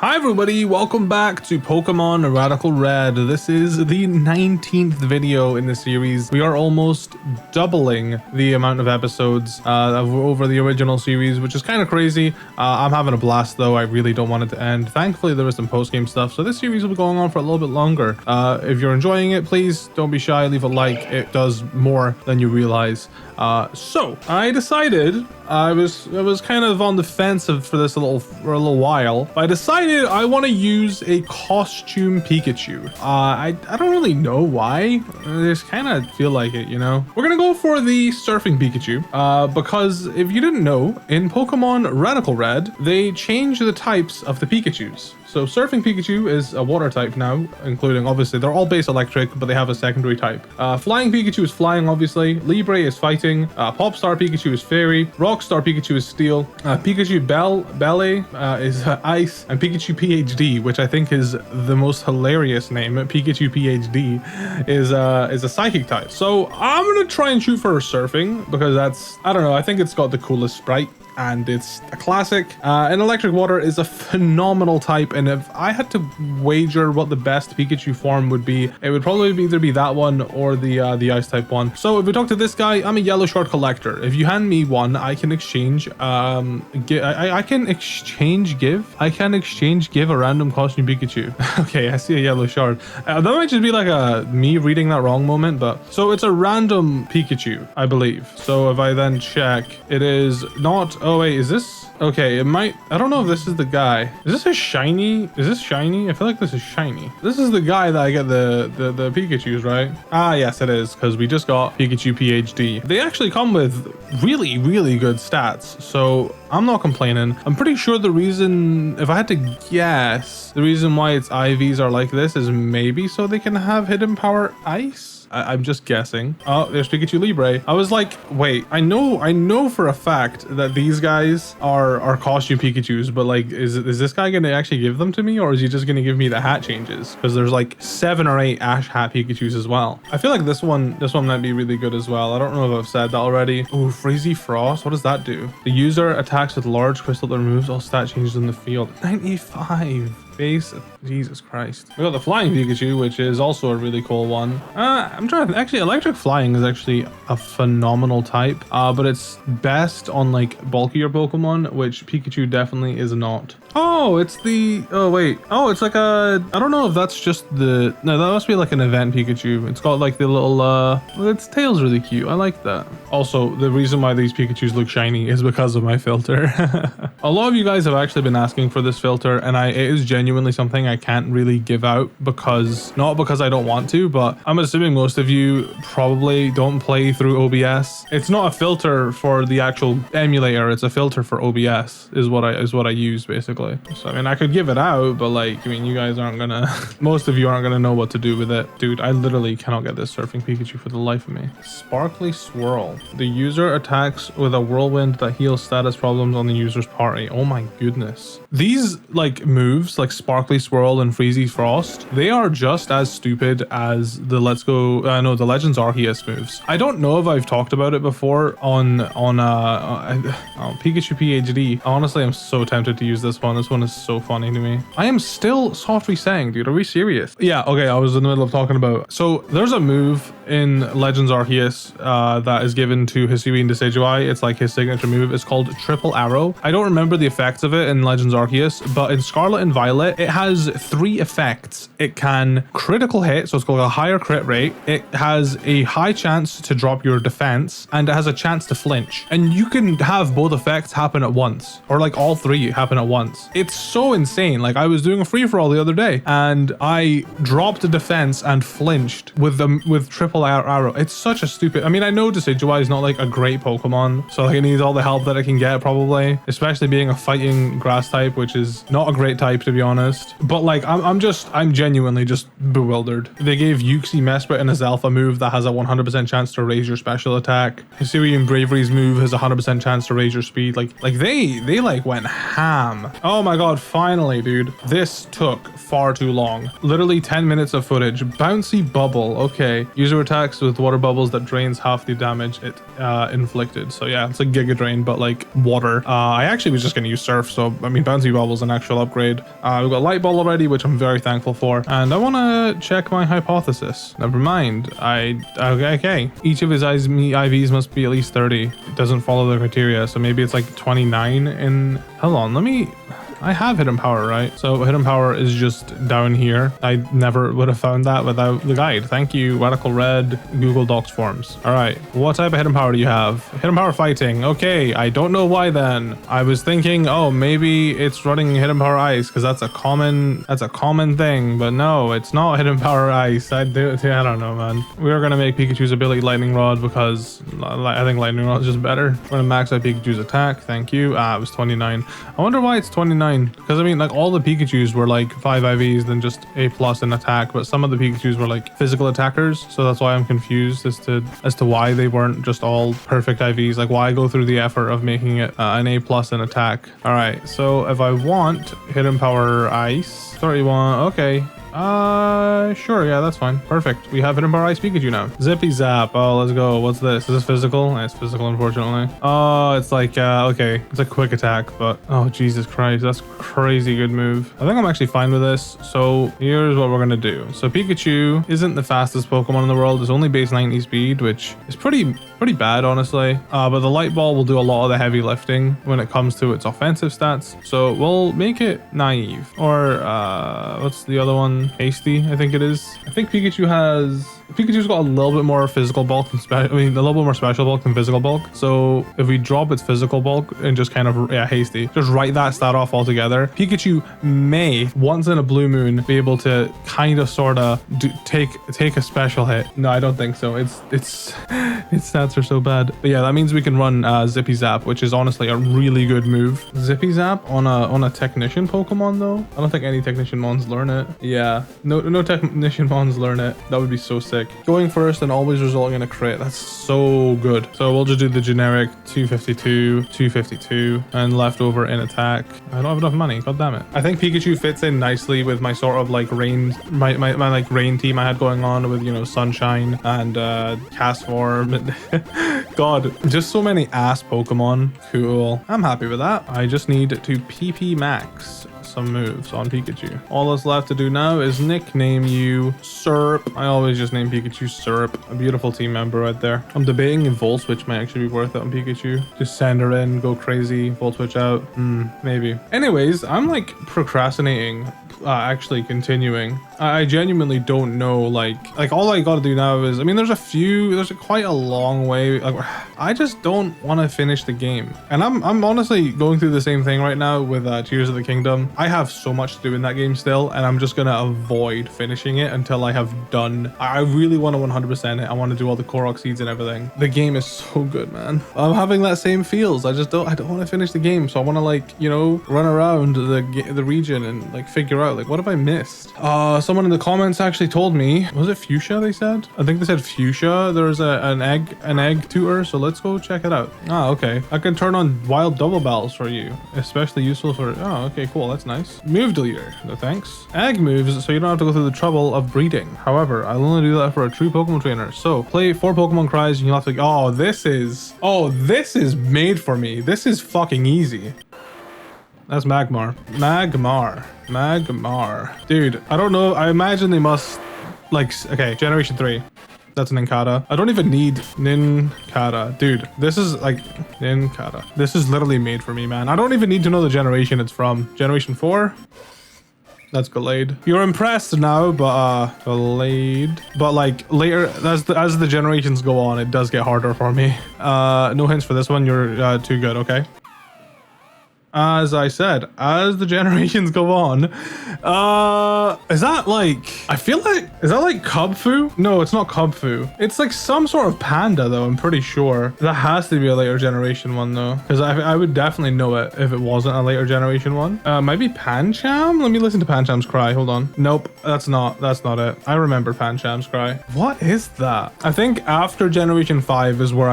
Hi everybody, welcome back to Pokemon Radical Red. This is the 19th video in the series. We are almost doubling the amount of episodes over the original series, which is kind of crazy. I'm having a blast though. I really don't want it to end. Thankfully there was some post-game stuff, so this series will be going on for a little bit longer. If you're enjoying it, please don't be shy, leave a like. It does more than you realize. So I decided I was kind of on the fence for this for a little while, but I decided I want to use a costume Pikachu. I don't really know why. I just kind of feel like it, you know. We're gonna go for the surfing Pikachu because if you didn't know, in Pokemon Radical Red they changed the types of the Pikachus. So surfing Pikachu is a water type now, including obviously they're all base electric, but they have a secondary type. Flying Pikachu is flying, obviously. Libre is fighting. Popstar Pikachu is fairy. Rockstar Pikachu is steel. Pikachu Belle is ice, and Pikachu PhD, which I think is the most hilarious name, Pikachu PhD, is a psychic type. So I'm gonna try and shoot for surfing because that's, I don't know, I think it's got the coolest sprite. And it's a classic. And electric water is a phenomenal type, and if I had to wager what the best Pikachu form would be, it would probably either be that one or the ice type one. So if we talk to this guy, I'm a yellow shard collector. If you hand me one, I can exchange I can exchange give a random costume Pikachu. Okay, I see a yellow shard. That might just be like a me reading that wrong moment, but so it's a random Pikachu, I believe. So if I then check, it is not. Oh wait, is this? Okay, it might. I don't know if this is the guy. Is this a shiny? Is this shiny? I feel like this is shiny. This is the guy that I get the Pikachus, right? Ah, yes, it is, because we just got Pikachu PhD. They actually come with really, really good stats, so I'm not complaining. I'm pretty sure the reason, if I had to guess, the reason why its IVs are like this is maybe so they can have hidden power ice. I'm just guessing. Oh, there's Pikachu Libre. I was like, wait, I know for a fact that these guys are costume Pikachus, but like, is this guy gonna actually give them to me, or is he just gonna give me the hat changes? Because there's like 7 or 8 Ash hat Pikachus as well. I feel like this one might be really good as well. I don't know if I've said that already. Oh, Freezy Frost. What does that do? The user attacks with large crystal that removes all stat changes in the field. 95. Base. Jesus Christ. We got the flying Pikachu, which is also a really cool one. I'm trying to actually, electric flying is actually a phenomenal type, but it's best on like bulkier Pokemon, which Pikachu definitely is not. Oh, it's the, oh wait, oh, it's like a, I don't know if that's just the, no, that must be like an event Pikachu. It's got like the little, its tail's really cute. I like that. Also, the reason why these Pikachus look shiny is because of my filter. A lot of you guys have actually been asking for this filter, and it is genuinely something I can't really give out because, not because I don't want to, but I'm assuming most of you probably don't play through OBS. It's not a filter for the actual emulator. It's a filter for OBS is what I use basically. So I mean, I could give it out, but like, I mean, you guys aren't gonna, most of you aren't gonna know what to do with it. Dude, I literally cannot get this surfing Pikachu for the life of me. Sparkly Swirl. The user attacks with a whirlwind that heals status problems on the user's party. Oh my goodness. These like moves like Sparkly Swirl and Freezy Frost, they are just as stupid as the the Legends Arceus moves. I don't know if I've talked about it before on Pikachu PhD. Honestly, I'm so tempted to use this one. This one is so funny to me. I am still soft resetting, dude. Are we serious? Yeah, okay, I was in the middle of talking about. So there's a move in Legends Arceus that is given to Hisuian Decidueye. It's like his signature move. It's called Triple Arrow. I don't remember the effects of it in Legends Arceus, but in Scarlet and Violet, it has 3 effects. It can critical hit, so it's got a higher crit rate. It has a high chance to drop your defense, and it has a chance to flinch. And you can have both effects happen at once, or like all 3 happen at once. It's so insane. Like I was doing a free-for-all the other day, and I dropped a defense and flinched with Triple Arrow. It's such a stupid. I mean, I know Decidueye is not like a great Pokemon, so like it needs all the help that it can get probably, especially being a fighting grass type, which is not a great type to be honest. But like I'm genuinely just bewildered. They gave Uxie Mesprit and his alpha move that has a 100% chance to raise your special attack. Hisuian Bravery's move has a 100% chance to raise your speed. Like they like went ham. Oh my god, finally, dude. This took far too long. Literally 10 minutes of footage. Bouncy bubble. Okay. User attacks with water bubbles that drains half the damage it inflicted. So yeah, it's like Giga Drain, but like water. I actually was just going to use Surf. So, I mean, Bouncy Bubble's an actual upgrade. We've got Light Ball already, which I'm very thankful for. And I want to check my hypothesis. Never mind. Okay. Each of his IVs must be at least 30. It doesn't follow the criteria. So maybe it's like 29 in... Hold on, I have hidden power, right? So hidden power is just down here. I never would have found that without the guide. Thank you, Radical Red, Google Docs forms. All right, what type of hidden power do you have? Hidden power fighting. Okay, I don't know why then. I was thinking, oh, maybe it's running hidden power ice because that's a common thing. But no, it's not hidden power ice. I don't know, man. We are gonna make Pikachu's ability Lightning Rod because I think Lightning Rod is just better. We're gonna max out Pikachu's attack. Thank you. It was 29. I wonder why it's 29. Because I mean, like all the Pikachus were like 5 IVs then just A+ in attack, but some of the Pikachus were like physical attackers, so that's why I'm confused as to why they weren't just all perfect IVs. Like why go through the effort of making it an A+ in attack. All right, so if I want hidden power ice 31, okay. Sure, yeah, that's fine. Perfect. We have hidden power ice Pikachu now. Zippy Zap. Oh, let's go. What's this? Is this physical? It's physical, unfortunately. Oh, it's like, okay. It's a quick attack, but oh, Jesus Christ. That's crazy good move. I think I'm actually fine with this. So here's what we're going to do. So Pikachu isn't the fastest Pokemon in the world. It's only base 90 speed, which is pretty bad, honestly. But the Light Ball will do a lot of the heavy lifting when it comes to its offensive stats. So we'll make it naive. Or, what's the other one? Hasty, I think it is. I think Pikachu's got a little bit more physical bulk than a little bit more special bulk than physical bulk. So if we drop its physical bulk and just kind of, hasty, just write that stat off altogether, Pikachu may, once in a blue moon, be able to kind of sort of take a special hit. No, I don't think so. Its stats are so bad. But yeah, that means we can run Zippy Zap, which is honestly a really good move. Zippy Zap on a Technician Pokemon though? I don't think any Technician Mons learn it. Yeah, no Technician Mons learn it. That would be so sick. Going first and always resulting in a crit. That's so good. So we'll just do the generic 252, 252, and leftover in attack. I don't have enough money. God damn it. I think Pikachu fits in nicely with my sort of like rain, my like rain team I had going on with, you know, Sunshine and Cast Form. God, just so many ass Pokemon. Cool. I'm happy with that. I just need to PP max some moves on Pikachu. All that's left to do now is nickname you Syrup. I always just name Pikachu Syrup. A beautiful team member right there. I'm debating if Volt Switch might actually be worth it on Pikachu. Just send her in, go crazy, Volt Switch out. Maybe. Anyways, I'm like procrastinating actually continuing. I genuinely don't know, like all I gotta do now is, I mean, there's quite a long way. Like, I just don't want to finish the game, and I'm honestly going through the same thing right now with Tears of the Kingdom. I have so much to do in that game still, and I'm just gonna avoid finishing it until I have done. I really want to 100% it. I want to do all the Korok seeds and everything. The game is so good, man. I'm having that same feels. I don't want to finish the game, so I want to, like, you know, run around the region and like figure out like what have I missed. Someone in the comments actually told me, was it Fuchsia they said? I think they said Fuchsia. There's an egg tutor, so let's go check it out. Okay. I can turn on wild double battles for you, especially useful for, okay, cool, that's nice. Move deleter, no thanks. Egg moves, so you don't have to go through the trouble of breeding. However, I'll only do that for a true Pokemon trainer. So play 4 Pokemon cries and you'll have to, this is made for me. This is fucking easy. That's Magmar. Magmar. Dude, I don't know. I imagine they must, like, okay, Generation 3. That's an Nincada. I don't even need Nincada. Dude, this is like Nincada. This is literally made for me, man. I don't even need to know the generation it's from. Generation 4? That's Gallade. You're impressed now, but Gallade. But like later, as the generations go on, it does get harder for me. No hints for this one. You're too good, okay? As I said, as the generations go on, is that like, I feel like, is that like Cubfu? No, it's not Cubfu. It's like some sort of panda though, I'm pretty sure. That has to be a later generation one though, because I would definitely know it if it wasn't a later generation one. Maybe Pancham? Let me listen to Pancham's cry, hold on. Nope, that's not it. I remember Pancham's cry. What is that? I think after Generation 5 is where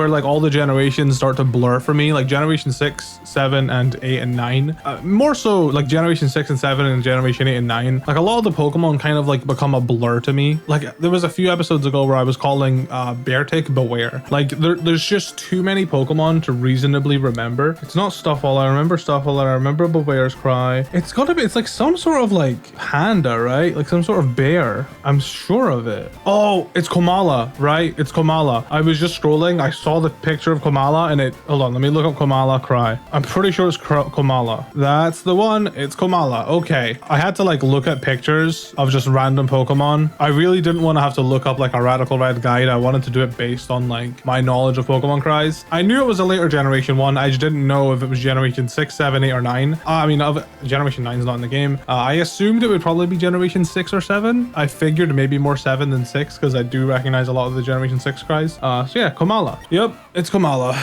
like all the generations start to blur for me. Like Generation 6, 7 and 8 and 9. More so like generation 6 and 7 and generation 8 and 9. Like a lot of the Pokemon kind of like become a blur to me. Like there was a few episodes ago where I was calling Beartic Beware. Like there's just too many Pokemon to reasonably remember. It's not Stuffle. I remember Stuffle. I remember Beware's Cry. It's gotta be, it's like some sort of like panda, right? Like some sort of bear. I'm sure of it. Oh, it's Komala, right? It's Komala. I was just scrolling. I saw the picture of Komala and it, hold on, let me look up Komala Cry. I'm pretty sure it's Komala. That's the one. It's Komala. Okay. I had to like look at pictures of just random Pokemon. I really didn't want to have to look up like a Radical Red guide. I wanted to do it based on like my knowledge of Pokemon cries. I knew it was a later generation one. I just didn't know if it was generation 6, 7, 8, or 9. I mean, generation 9 is not in the game. I assumed it would probably be generation 6 or 7. I figured maybe more 7 than 6 because I do recognize a lot of the generation 6 cries. So yeah, Komala. Yep, it's Komala.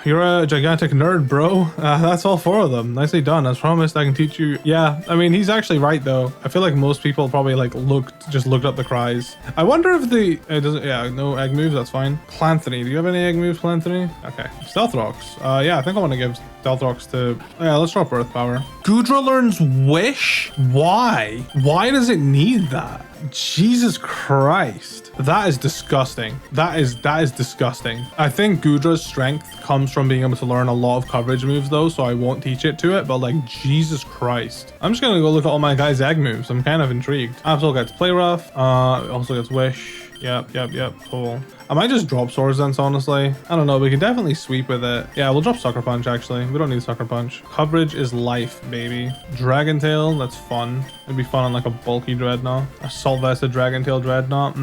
You're a gigantic nerd, bro. That's all 4 of them. Nicely done. As promised, I can teach you. Yeah, I mean, he's actually right though. I feel like most people probably like just looked up the cries. I wonder if it doesn't. Yeah, no egg moves. That's fine. Clanthony. Do you have any egg moves, Clanthony? Okay. Stealth Rocks. Yeah, I think I want to give Stealth Rocks to. Yeah, let's drop Earth Power. Goodra learns Wish. Why? Why does it need that? Jesus Christ, that is disgusting. That is disgusting. I think Goodra's strength comes from being able to learn a lot of coverage moves though, so I won't teach it to it, but like Jesus Christ. I'm just gonna go look at all my guys' egg moves. I'm kind of intrigued. Absol gets Play Rough, also gets Wish. Yep, cool. I might just drop Swords Dance, honestly. I don't know, we can definitely sweep with it. Yeah, we'll drop Sucker Punch, actually. We don't need Sucker Punch. Coverage is life, baby. Dragon Tail, that's fun. It'd be fun on like a bulky Dreadnought. Assault Vested Dragon Tail Dreadnought.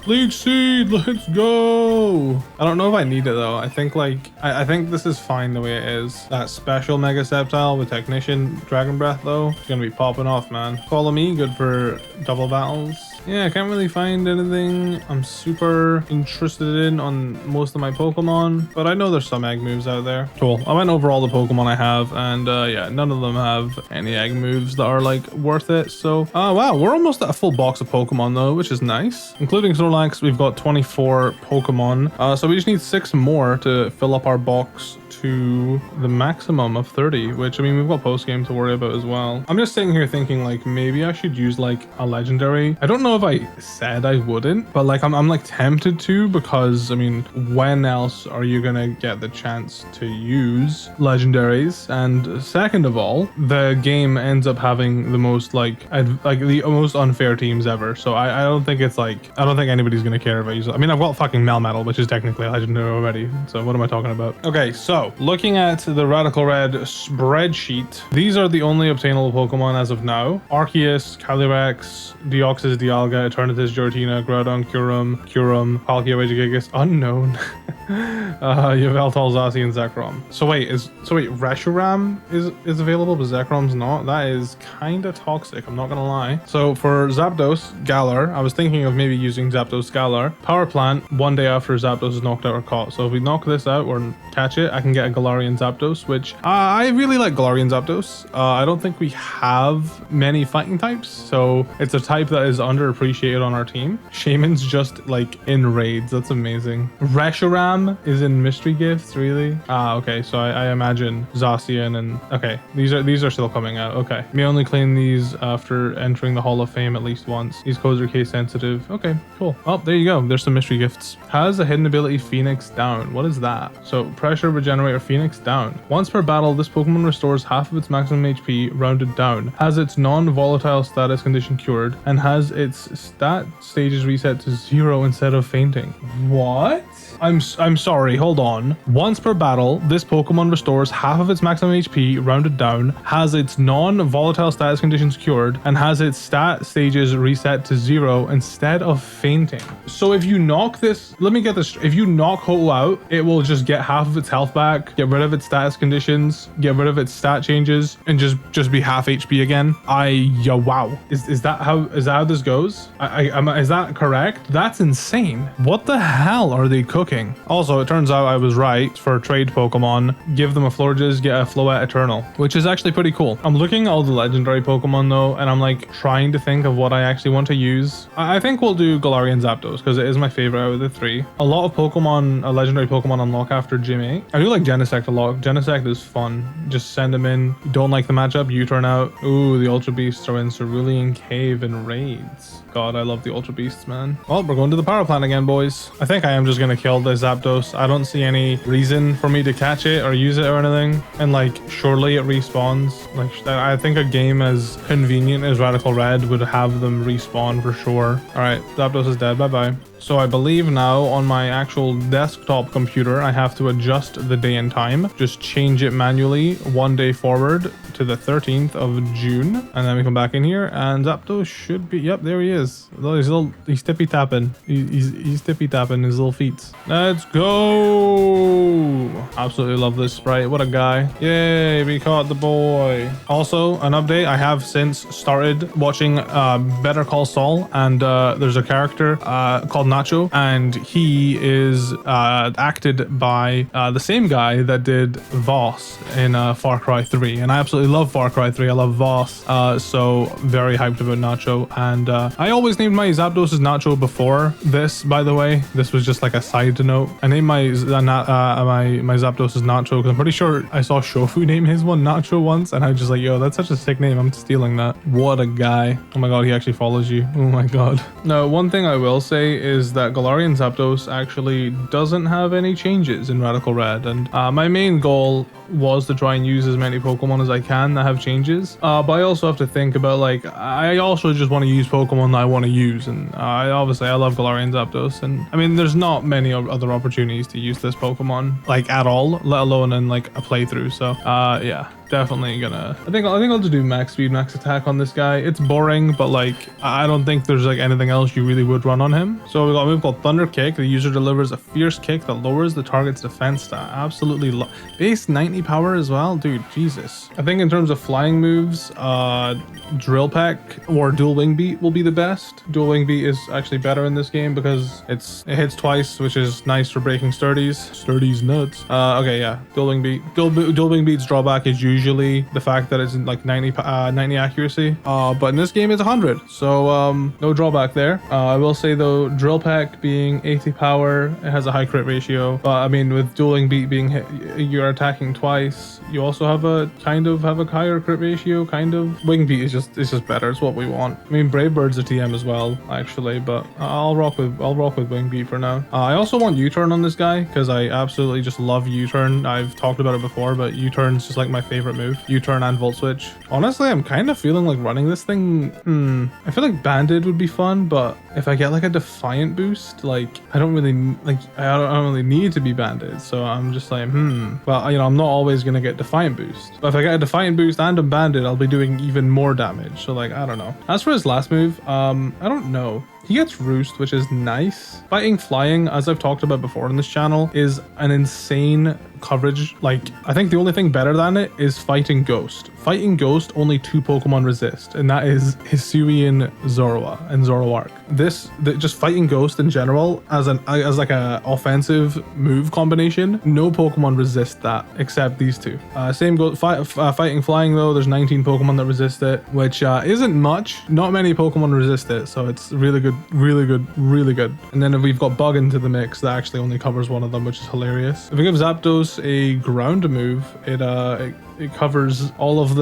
Leech Seed, let's go! I don't know if I need it though. I think like, I think this is fine the way it is. That special Mega Sceptile with Technician Dragon Breath though, it's gonna be popping off, man. Follow Me, good for double battles. Yeah, I can't really find anything I'm super interested in on most of my Pokemon, but I know there's some egg moves out there. Cool. I went over all the Pokemon I have, and yeah, none of them have any egg moves that are like worth it. So, wow, we're almost at a full box of Pokemon though, which is nice. Including Snorlax, we've got 24 Pokemon. So we just need 6 more to fill up our box to the maximum of 30, which I mean, we've got post game to worry about as well. I'm just sitting here thinking like maybe I should use like a legendary. I don't know if I said I wouldn't, but like I'm like tempted to, because I mean, when else are you gonna get the chance to use legendaries? And second of all, the game ends up having the most like the most unfair teams ever. So I don't think it's like, I don't think anybody's gonna care if I use it. I mean, I've got fucking Melmetal, which is technically a legendary already. So what am I talking about? Okay, so looking at the Radical Red spreadsheet, these are the only obtainable Pokemon as of now. Arceus, Calyrex, Deoxys, Dialga, Eternatus, Giratina, Groudon, Kyurem, Palkia, Regigigas, unknown. Yveltal, Zacian, and Zekrom. So wait, Reshiram is available, but Zekrom's not? That is kind of toxic, I'm not gonna lie. So for Zapdos, Galar, I was thinking of maybe using Zapdos Galar. Power Plant, one day after Zapdos is knocked out or caught. So if we knock this out or catch it, I can get a Galarian Zapdos, which I really like Galarian Zapdos. I don't think we have many fighting types, so it's a type that is underappreciated on our team. Shaman's just like in raids, that's amazing. Reshiram is in mystery gifts, really? Okay, so I imagine Zacian and okay, these are still coming out. Okay, may only claim these after entering the Hall of Fame at least once. These codes are case sensitive. Okay, cool. Oh, there you go. There's some mystery gifts. Has a hidden ability Phoenix down. What is that? So pressure, regenerator, Phoenix down. Once per battle, this Pokemon restores half of its maximum HP rounded down, has its non-volatile status condition cured, and has its stat stages reset to 0 instead of fainting. What? I'm sorry, hold on. Once per battle, this Pokemon restores half of its maximum HP rounded down, has its non-volatile status conditions cured, and has its stat stages reset to 0 instead of fainting. So if you knock this, let me get this, if you knock Ho out, it will just get half of its health back, get rid of its status conditions, get rid of its stat changes, and just be half HP again. Wow. Is that how this goes? Is that correct? That's insane. What the hell are they cooking? Also, it turns out I was right. For trade Pokemon, give them a Florges, get a Floette Eternal, which is actually pretty cool. I'm looking at all the legendary Pokemon though, and I'm like trying to think of what I actually want to use. I think we'll do Galarian Zapdos because it is my favorite out of the 3. A lot of Pokemon, legendary Pokemon unlock after Gym 8. I do like Genesect a lot. Genesect is fun. Just send him in. You don't like the matchup, U-turn out. Ooh, the Ultra Beasts are in Cerulean Cave and raids. God, I love the Ultra Beasts, man. Well, we're going to the power plant again, boys. I think I am just gonna kill the Zapdos. I don't see any reason for me to catch it or use it or anything. And like, surely it respawns. Like, I think a game as convenient as Radical Red would have them respawn for sure. All right, Zapdos is dead. Bye-bye. So I believe now on my actual desktop computer, I have to adjust the day and time. Just change it manually 1 day forward to the 13th of June. And then we come back in here and Zapdos should be, yep, there he is. He's tippy tapping. He's tippy tapping his little feet. Let's go. Absolutely love this sprite. What a guy. Yay, we caught the boy. Also, an update. I have since started watching Better Call Saul, and there's a character called Nacho, and he is acted by the same guy that did Voss in Far Cry 3, and I absolutely love Far Cry 3. I love Voss, so very hyped about Nacho. And I always named my Zapdos as Nacho before this, by the way. This was just like a side note. I named my Zapdos as Nacho because I'm pretty sure I saw Shofu name his one Nacho once, and I was just like, yo, that's such a sick name. I'm stealing that. What a guy. Oh my god, he actually follows you. Oh my god. Now, one thing I will say is that Galarian Zapdos actually doesn't have any changes in Radical Red, and my main goal was to try and use as many Pokemon as I can that have changes, but I also have to think about, like, I also just want to use Pokemon that I want to use, and obviously I love Galarian Zapdos, and I mean there's not many other opportunities to use this Pokemon like at all, let alone in like a playthrough. So yeah, definitely gonna, I think I'll just do max speed, max attack on this guy. It's boring, but like I don't think there's like anything else you really would run on him. So we got a move called Thunder Kick. The user delivers a fierce kick that lowers the target's defense stat. Absolutely base 90 power as well, dude. Jesus. I think in terms of flying moves, Drill Peck or Dual Wing Beat will be the best. Dual Wing Beat is actually better in this game because it hits twice, which is nice for breaking Sturdies. Sturdies nuts. Okay, yeah, Dual Wing Beat. Dual Wing Beat's drawback is usually the fact that it's in like 90 accuracy, but in this game it's 100, so no drawback there. I will say though, Drill Peck being 80 power, it has a high crit ratio, but I mean with Dueling Beat being hit, you're attacking twice, you also have a higher crit ratio, kind of. Wing Beat is just better. It's what we want. I mean Brave Bird's a TM as well actually, but I'll rock with Wing Beat for now. I also want U-turn on this guy because I absolutely just love U-turn. I've talked about it before, but U-turn's just like my favorite move. U-turn and Volt Switch. Honestly, I'm kind of feeling like running this thing. I feel like Banded would be fun, but if I get like a Defiant boost, like I don't really need to be Banded. So I'm just like, well, you know, I'm not always gonna get Defiant boost, but if I get a Defiant boost and I'm Banded, I'll be doing even more damage. So like, I don't know. As for his last move, I don't know. He gets Roost, which is nice. Fighting Flying, as I've talked about before on this channel, is an insane coverage. Like, I think the only thing better than it is Fighting Ghost. Fighting Ghost, only 2 Pokemon resist, and that is Hisuian Zoroark and Zoroark. Just Fighting Ghost in general, as like a offensive move combination, no Pokemon resist that except these 2. Same goes Fighting Flying though. There's 19 Pokemon that resist it, which isn't much. Not many Pokemon resist it, so it's really good. Really good. And then if we've got Bug into the mix, that actually only covers one of them, which is hilarious. If we give Zapdos a ground move, it covers all of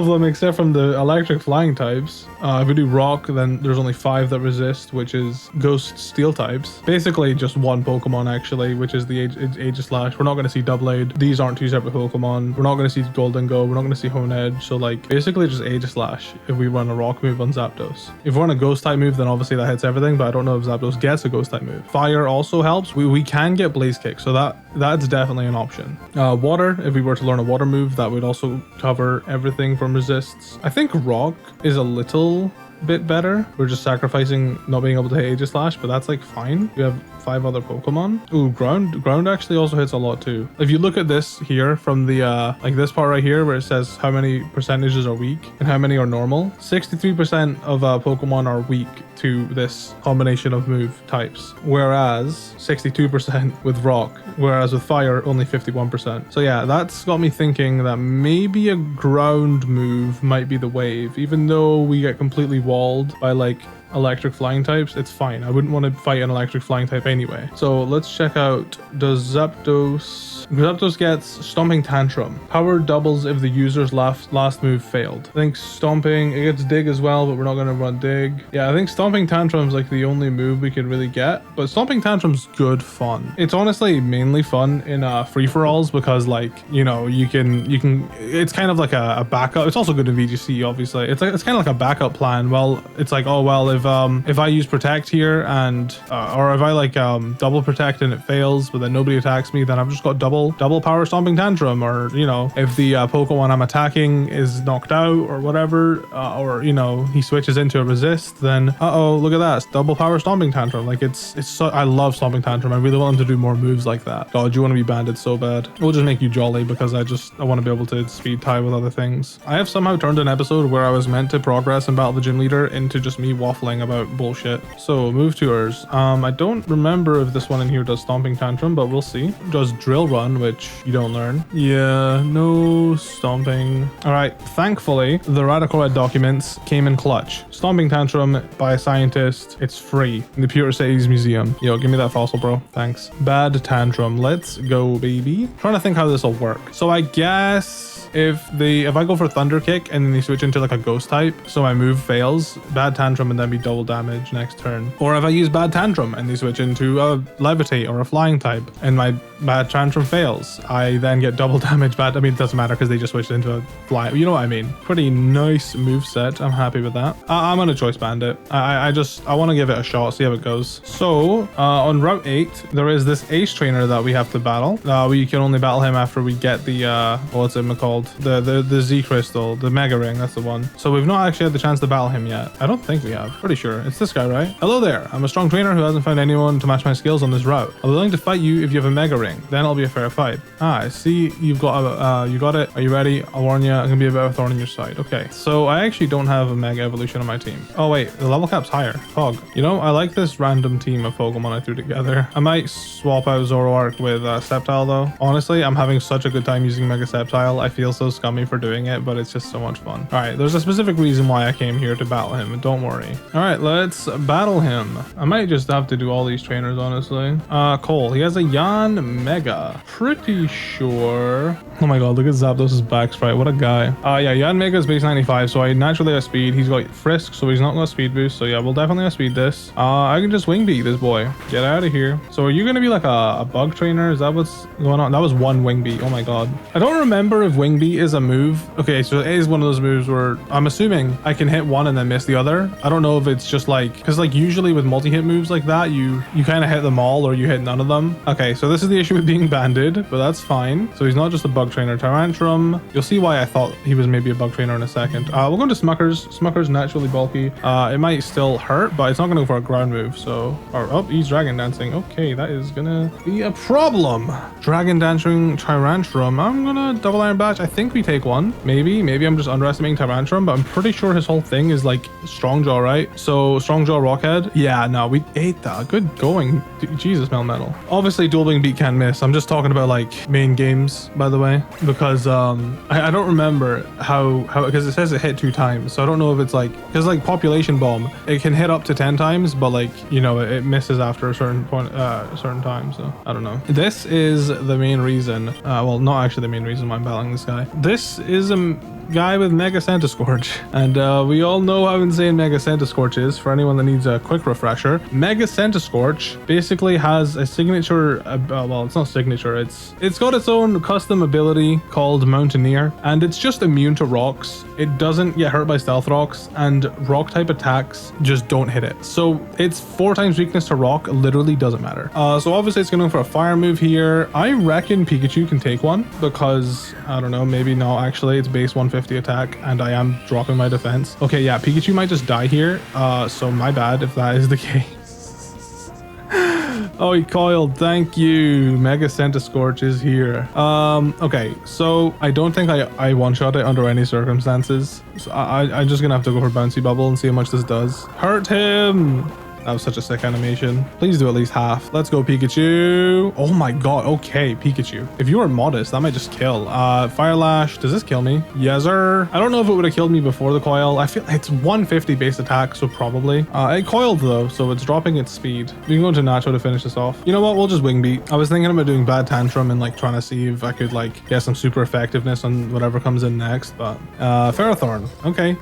them except from the electric flying types. If we do rock, then there's only 5 that resist, which is ghost steel types. Basically just one Pokemon actually, which is the Aegislash. We're not going to see Doublade. These aren't 2 separate Pokemon. We're not going to see Golden Go. We're not going to see Hone Edge. So like basically just Aegislash if we run a rock move on Zapdos. If we run a ghost type move, then obviously that hits everything, but I don't know if Zapdos gets a ghost type move. Fire also helps. We can get Blaze Kick, so that's definitely an option. Water, if we were to learn a water move, that would also cover everything from resists. I think rock is a little bit better. We're just sacrificing not being able to hit Aegislash, but that's like fine. We have 5 other Pokemon. Ooh, ground actually also hits a lot too. If you look at this here from the like this part right here where it says how many percentages are weak and how many are normal, 63% of Pokemon are weak to this combination of move types, whereas 62% with rock, whereas with fire only 51%. So yeah, that's got me thinking that maybe a ground move might be the wave, even though we get completely walled by like electric flying types, it's fine. I wouldn't want to fight an electric flying type anyway. So let's check out, does Zapdos gets Stomping Tantrum. Power doubles if the user's last move failed. I think Stomping, it gets Dig as well, but we're not going to run Dig. Yeah, I think Stomping Tantrum's like the only move we could really get, but Stomping Tantrum's good fun. It's honestly mainly fun in free-for-alls because, like, you know, you can it's kind of like a backup. It's also good in VGC, obviously. It's kind of like a backup plan. Well, it's like, oh well, if I use Protect here and or if I like double Protect and it fails, but then nobody attacks me, then I've just got double power Stomping Tantrum. Or, you know, if the Pokemon I'm attacking is knocked out or whatever, or, you know, he switches into a resist, then look at that, double power Stomping Tantrum. Like, it's so, I love Stomping Tantrum. I really want him to do more moves like that. God, you want to be banded so bad. We'll just make you Jolly because I want to be able to speed tie with other things. I have somehow turned an episode where I was meant to progress and battle the gym leader into just me waffling about bullshit. So move tours. I don't remember if this one in here does Stomping Tantrum, but we'll see. It does Drill Run, which you don't learn. Yeah, no Stomping. All right, thankfully the Radical Red documents came in clutch. Stomping Tantrum by a scientist. It's free in the Pewter Cities Museum. Yo, give me that fossil, bro. Thanks. Bad Tantrum. Let's go, baby. Trying to think how this will work. So I guess if I go for Thunder Kick and then they switch into like a Ghost type, so my move fails, Bad Tantrum and then be double damage next turn. Or if I use Bad Tantrum and they switch into a Levitate or a Flying type and my Bad Tantrum fails, I then get double damage. I mean, it doesn't matter because they just switched into a Fly. You know what I mean? Pretty nice move set. I'm happy with that. I'm gonna Choice Band it. I want to give it a shot, see how it goes. So on Route 8, there is this Ace Trainer that we have to battle. We can only battle him after we get the what's it called? The Z Crystal, the Mega Ring, that's the one. So we've not actually had the chance to battle him yet. I don't think we have. Pretty sure. It's this guy, right? Hello there. I'm a strong trainer who hasn't found anyone to match my skills on this route. I'm willing to fight you if you have a Mega Ring. Then it'll be a fair fight. I see you've got you got it. Are you ready? I'll warn you, I'm gonna be a bit of a thorn in your side. Okay. So I actually don't have a Mega Evolution on my team. Oh wait, the level cap's higher. Fog. You know, I like this random team of Pokemon I threw together. I might swap out Zoroark with Sceptile though. Honestly, I'm having such a good time using Mega Sceptile. I feel so scummy for doing it, but it's just so much fun. All right, there's a specific reason why I came here to battle him. Don't worry. All right, let's battle him. I might just have to do all these trainers, honestly. Cole, he has a Yan Mega. Pretty sure. Oh my god, look at Zapdos' back sprite. What a guy. Yeah, Yan Mega is base 95, so I naturally have speed. He's got Frisk, so he's not got speed boost. So yeah, we'll definitely have speed this. I can just Wing Beat this boy. Get out of here. So are you gonna be like a bug trainer? Is that what's going on? That was one Wing Beat. Oh my god. I don't remember if Wing Beat is a move. Okay, so it is one of those moves where I'm assuming I can hit one and then miss the other. I don't know if it's just like, because like usually with multi-hit moves like that, you kind of hit them all or you hit none of them. Okay, so this is the issue with being banded, but that's fine. So he's not just a bug trainer. Tyrantrum. You'll see why I thought he was maybe a bug trainer in a second. We'll go to Smuckers. Smuckers naturally bulky. It might still hurt, but it's not gonna go for a ground move. So, oh, he's Dragon Dancing. Okay, that is gonna be a problem. Dragon Dancing Tyrantrum. I'm gonna double Iron Batch. I think we take one. Maybe I'm just underestimating Tyrantrum, but I'm pretty sure his whole thing is like Strong Jaw, right? So Strong Jaw Rockhead. Yeah, no, we ate that. Good going. Jesus, Melmetal. Obviously, Dual Wing Beat can't miss. I'm just talking about like main games, by the way, because I don't remember how because it says it hit 2 times, so I don't know if it's like, because like Population Bomb, it can hit up to 10 times, but like, you know, it misses after a certain point, certain time. So I don't know. This is the main reason. Well, not actually the main reason why I'm battling this guy. This is a guy with Mega Centiskorch, and we all know how insane Mega Centiskorch is. For anyone that needs a quick refresher, Mega Centiskorch basically has a signature, well, it's not signature, it's got its own custom ability called Mountaineer, and it's just immune to rocks. It doesn't get hurt by stealth rocks, and rock type attacks just don't hit it. So it's 4 times weakness to rock, literally doesn't matter. So obviously it's going to go for a fire move here. I reckon Pikachu can take one, because I don't know, maybe not actually. It's base 150 attack, and I am dropping my defense. Okay, yeah, Pikachu might just die here, so my bad if that is the case. Oh, he coiled. Thank you. Mega Centiskorch is here. Okay, so I don't think I one-shot it under any circumstances. So I'm just gonna have to go for Bouncy Bubble and see how much this does. Hurt him! That was such a sick animation. Please do at least half. Let's go, Pikachu. Oh my god. Okay, Pikachu. If you were modest, that might just kill. Fire Lash. Does this kill me? Yes, sir. I don't know if it would have killed me before the coil. I feel it's 150 base attack, so probably. It coiled though, so it's dropping its speed. We can go into Nacho to finish this off. You know what? We'll just wing beat. I was thinking about doing bad tantrum and like trying to see if I could like get some super effectiveness on whatever comes in next, but Ferrothorn. Okay.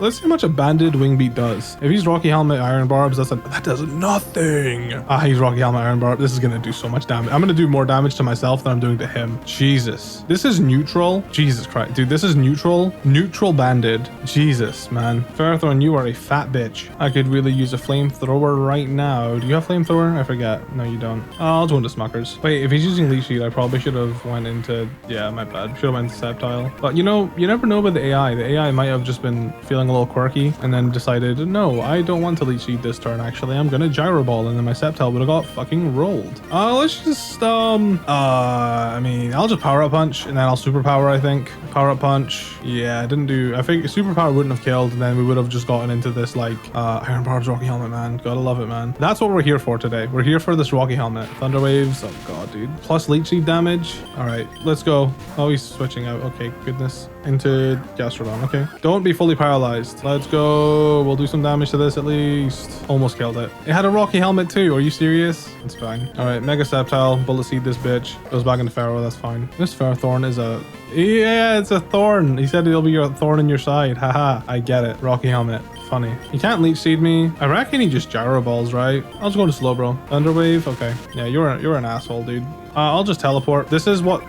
Let's see how much a banded wing beat does. If he's Rocky Helmet Iron Barbs, that does nothing. He's Rocky Helmet Iron Barb. This is gonna do so much damage. I'm gonna do more damage to myself than I'm doing to him. Jesus. This is neutral. Jesus Christ. Dude, this is neutral. Neutral banded. Jesus, man. Ferrothorn, you are a fat bitch. I could really use a flamethrower right now. Do you have flamethrower? I forget. No, you don't. I'll go into Smuckers. Wait, if he's using Leech Seed, I probably should have went into... Yeah, my bad. Should have went into Sceptile. But you know, you never know with the AI. The AI might have just been feeling a little quirky and then decided, no, I don't want to Leech Seed this turn, actually. I'm gonna Gyro Ball, and then my Sceptile would have got fucking rolled. Let's just, I mean, I'll just Power Up Punch, and then I'll Superpower, I think. Power Up Punch. Yeah, I didn't do... I think Superpower wouldn't have killed, and then we would have just gotten into this, like, Iron Barbs Rocky Helmet, man. Gotta love it, man. That's what we're here for today. We're here for this Rocky Helmet. Thunder Waves. Oh, God, dude. Plus Leech Seed damage. All right, let's go. Oh, he's switching out. Okay, goodness. Into Gastrodon. Okay. Don't be fully paralyzed. Let's go. We'll do some damage to this at least. Almost killed it. It had a Rocky Helmet too. Are you serious? It's fine. All right, Mega Sceptile. Bullet Seed this bitch. Goes back into Pharaoh. That's fine. This Ferrothorn is a... Yeah, it's a thorn. He said it'll be your thorn in your side. Haha. I get it. Rocky Helmet. Funny. He can't Leech Seed me. I reckon he just Gyro Balls, right? I'll just go to Slowbro. Thunder Wave. Okay. Yeah, you're an asshole, dude. I'll just teleport. This is what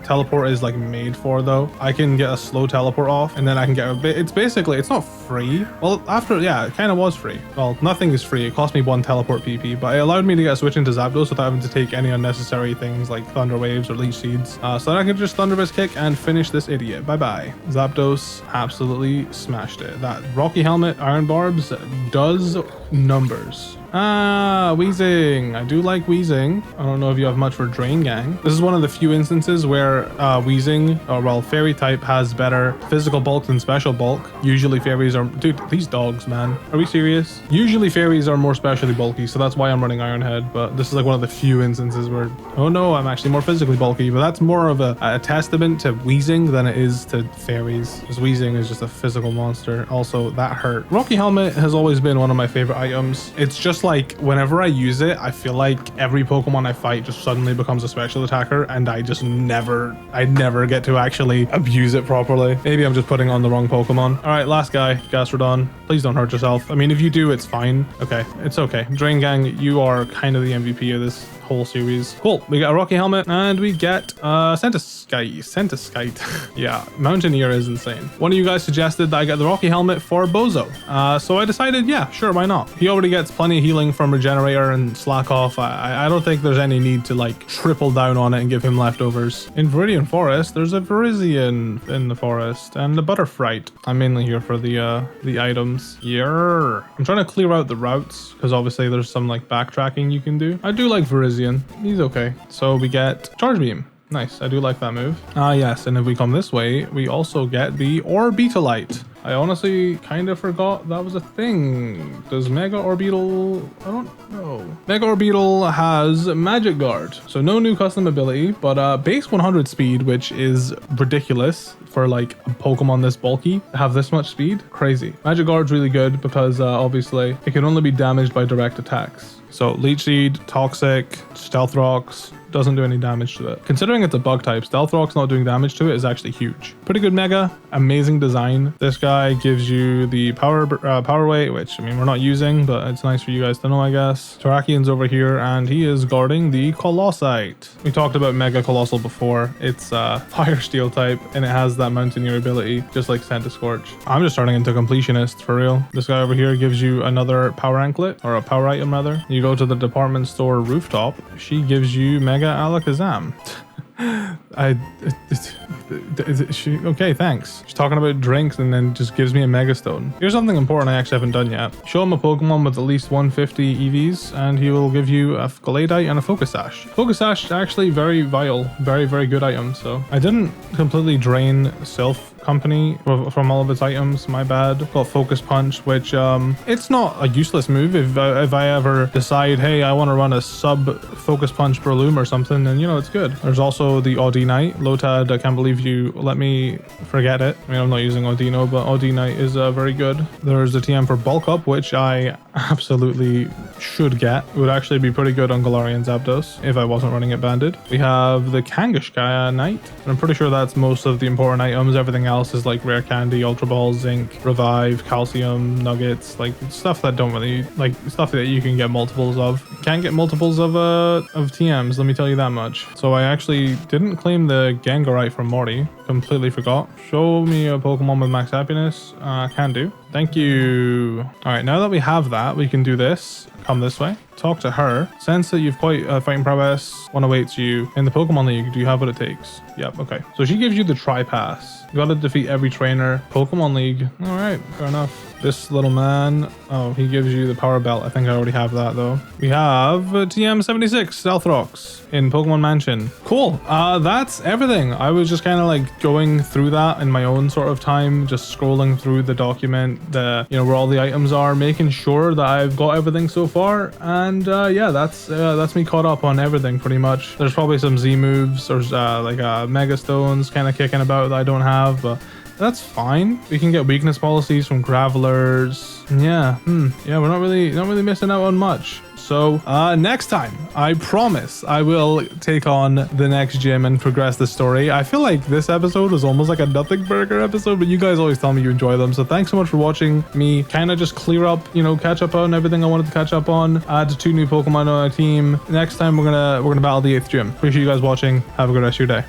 teleport is like made for though. I can get a slow teleport off and then I can get a bit. It's basically, it's not free. Well, after, yeah, it kind of was free. Well, nothing is free. It cost me 1 teleport PP, but it allowed me to get a switch into Zapdos without having to take any unnecessary things like Thunder Waves or Leech Seeds. So that I can just Thunderous Kick and finish this idiot. Bye-bye. Zapdos absolutely smashed it. That Rocky Helmet Iron Barbs does numbers. Wheezing. I do like Wheezing. I don't know if you have much for Drain Gang. This is one of the few instances where Wheezing, or well, Fairy type has better physical bulk than special bulk. Usually fairies are... Dude, these dogs, man. Are we serious? Usually fairies are more specially bulky, so that's why I'm running Iron Head, but this is like one of the few instances where, oh no, I'm actually more physically bulky, but that's more of a testament to Wheezing than it is to fairies, because Wheezing is just a physical monster. Also, that hurt. Rocky Helmet has always been one of my favorite items. It's just like whenever I use it, I feel like every Pokemon I fight just suddenly becomes a special attacker, and I never get to actually abuse it properly. Maybe I'm just putting on the wrong Pokemon. All right, last guy, Gastrodon. Please don't hurt yourself. I mean, if you do, it's fine. Okay, it's okay. Drain Gang, you are kind of the MVP of this whole series. Cool. We got a Rocky Helmet and we get Centiskyte. Yeah, Mountaineer is insane. One of you guys suggested that I get the Rocky Helmet for Bozo. So I decided, yeah, sure, why not? He already gets plenty of healing from Regenerator and Slack Off. I don't think there's any need to like triple down on it and give him leftovers. In Viridian Forest, there's a Virizion in the forest and a Butterfright. I'm mainly here for the items. Yeah. I'm trying to clear out the routes because obviously there's some like backtracking you can do. I do like Virizion. He's okay. So we get Charge Beam. Nice. I do like that move. Yes. And if we come this way, we also get the Orbeetlite. I honestly kind of forgot that was a thing. Does Mega Orbeetle... I don't know. Mega Orbeetle has Magic Guard. So no new custom ability, but base 100 speed, which is ridiculous for like a Pokemon this bulky to have this much speed. Crazy. Magic Guard's really good because obviously it can only be damaged by direct attacks. So Leech Seed, Toxic, Stealth Rocks, doesn't do any damage to it. Considering it's a bug type, Stealth Rock's not doing damage to it is actually huge. Pretty good Mega, amazing design. This guy gives you the power weight, which I mean we're not using, but it's nice for you guys to know, I guess. Terrakian's over here and he is guarding the Colossite. We talked about Mega Colossal before. It's Fire Steel type and it has that Mountaineer ability, just like Scorch. I'm just turning into Completionist for real. This guy over here gives you another power anklet, or a power item rather. You go to the department store rooftop, she gives you Mega Alakazam. Okay, thanks. She's talking about drinks and then just gives me a Megastone. Here's something important I actually haven't done yet. Show him a Pokemon with at least 150 EVs and he will give you a Gallade and a Focus Sash. Focus Sash is actually very vital, very good item. So I didn't completely drain Sylph company from all of its items. My bad. Got Focus Punch, which it's not a useless move if I ever decide, hey, I want to run a sub Focus Punch Breloom or something, and you know, it's good. There's also the Audinite. Lotad, I can't believe you let me forget it. I mean, I'm not using Audino, but Audinite is very good. There's a TM for Bulk Up, which I absolutely should get. It would actually be pretty good on Galarian Zapdos if I wasn't running it banded. We have the Kangaskhan Knight, and I'm pretty sure that's most of the important items. Everything else is like Rare Candy, Ultra Ball, Zinc, Revive, Calcium, Nuggets, like stuff that don't really, like stuff that you can get multiples of. You can't get multiples of TMs, let me tell you that much. So I actually didn't claim the Gengarite from Morty. Completely forgot. Show me a Pokemon with max happiness. Can do. Thank you. All right, now that we have that, we can do this. Come this way. Talk to her. Sense that you've quite fighting prowess. One awaits you in the Pokemon League. Do you have what it takes? Yep. Okay. So she gives you the Tri-Pass. You gotta defeat every trainer. Pokemon League. All right. Fair enough. This little man. Oh, he gives you the Power Belt. I think I already have that though. We have TM76 Stealth Rocks in Pokemon Mansion. Cool. That's everything. I was just kind of like going through that in my own sort of time, just scrolling through the document, where all the items are, making sure that I've got everything so far. And yeah, that's me caught up on everything pretty much. There's probably some Z moves. There's Mega Stones kind of kicking about that I don't have, but that's fine. We can get weakness policies from Gravelers. Yeah, we're not really missing out on much. So next time, I promise I will take on the next gym and progress the story. I feel like this episode was almost like a nothing burger episode, but you guys always tell me you enjoy them. So thanks so much for watching me kind of just clear up, catch up on everything I wanted to catch up on. Add 2 new Pokemon on our team. Next time we're gonna battle the 8th gym. Appreciate you guys watching. Have a good rest of your day.